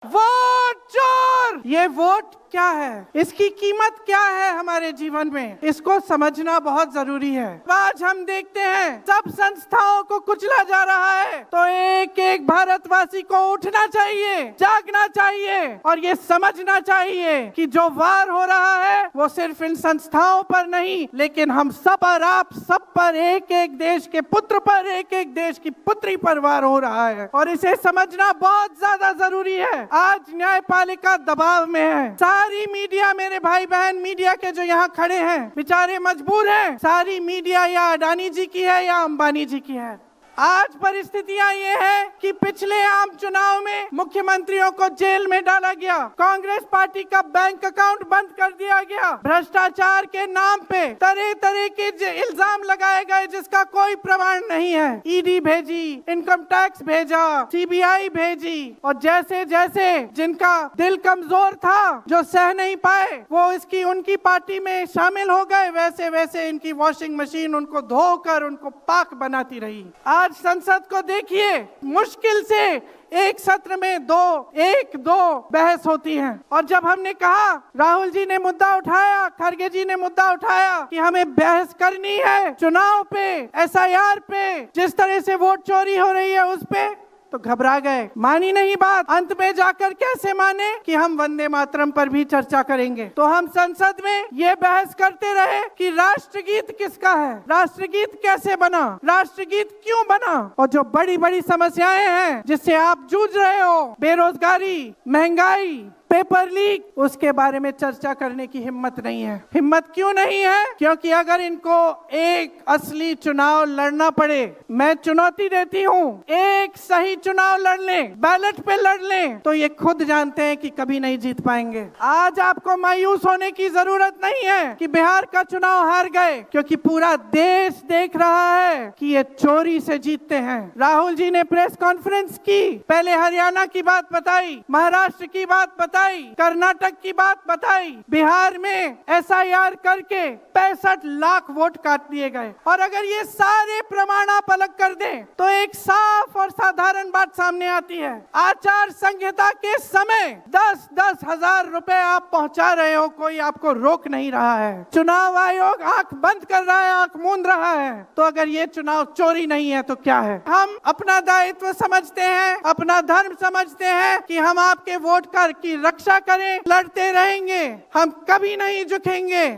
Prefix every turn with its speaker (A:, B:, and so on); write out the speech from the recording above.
A: Vote चोर, ये vote क्या है, इसकी कीमत क्या है हमारे जीवन में, इसको समझना बहुत जरूरी है। आज हम देखते हैं सब संस्थाओं को कुचला जा रहा है, तो एक एक भारतवासी को उठना चाहिए, जागना चाहिए और ये समझना चाहिए कि जो वार हो रहा है वो सिर्फ इन संस्थाओं पर नहीं, लेकिन हम सब पर, आप सब पर, एक एक देश के पुत्र पर, एक एक देश की पुत्री पर वार हो रहा है और इसे समझना बहुत ज्यादा जरूरी है। आज न्यायपालिका दबाव में है। सारी मीडिया, मेरे भाई बहन मीडिया के जो यहाँ खड़े हैं, बेचारे मजबूर हैं। सारी मीडिया या अडानी जी की है या अंबानी जी की है। आज परिस्थितियां ये है कि पिछले आम चुनाव में मुख्यमंत्रियों को जेल में डाला गया, कांग्रेस पार्टी का बैंक अकाउंट बंद कर दिया गया, भ्रष्टाचार के नाम पे तरह तरह के इल्जाम लगाए गए जिसका कोई प्रमाण नहीं है। ईडी भेजी, इनकम टैक्स भेजा, सीबीआई भेजी और जैसे जैसे जिनका दिल कमजोर था, जो सह नहीं पाए, वो इसकी उनकी पार्टी में शामिल हो गए, वैसे वैसे इनकी वॉशिंग मशीन उनको धोकर उनको पाक बनाती रही। आज संसद को देखिए, मुश्किल से एक सत्र में दो बहस होती हैं और जब हमने कहा, राहुल जी ने मुद्दा उठाया, खड़गे जी ने मुद्दा उठाया कि हमें बहस करनी है चुनाव पे, एसआईआर पे, जिस तरह से वोट चोरी हो रही है उस पे, तो घबरा गए, मानी नहीं बात। अंत में जाकर कैसे माने कि हम वंदे मातरम पर भी चर्चा करेंगे। तो हम संसद में ये बहस करते रहे कि राष्ट्रगीत किसका है, राष्ट्रगीत कैसे बना, राष्ट्रगीत क्यों बना, और जो बड़ी बड़ी समस्याएं हैं जिससे आप जूझ रहे हो, बेरोजगारी, महंगाई, पेपर लीक, उसके बारे में चर्चा करने की हिम्मत नहीं है। हिम्मत क्यों नहीं है? क्योंकि अगर इनको एक असली चुनाव लड़ना पड़े, मैं चुनौती देती हूँ, एक सही चुनाव लड़ लें, बैलेट पे लड़ लें, तो ये खुद जानते हैं कि कभी नहीं जीत पाएंगे। आज आपको मायूस होने की जरूरत नहीं है कि बिहार का चुनाव हार गए, क्योंकि पूरा देश देख रहा है कि ये चोरी से जीतते हैं। राहुल जी ने प्रेस कॉन्फ्रेंस की, पहले हरियाणा की बात बताई, महाराष्ट्र की बात बताई, कर्नाटक की बात बताई, बिहार में एसआईआर करके 65 लाख वोट काट दिए गए। और अगर ये सारे प्रमाण आप अलग कर दें तो एक साफ और साधारण बात सामने आती है। आचार संहिता के समय 10-10 हजार रुपए आप पहुंचा रहे हो, कोई आपको रोक नहीं रहा है। चुनाव आयोग आंख बंद कर रहा है, आंख मूंद रहा है। तो अगर ये चुनाव चोरी नहीं है तो क्या है? हम अपना दायित्व समझते हैं, अपना धर्म समझते हैं कि हम आपके वोट कर की रक्षा करें, लड़ते रहेंगे, हम कभी नहीं झुकेंगे।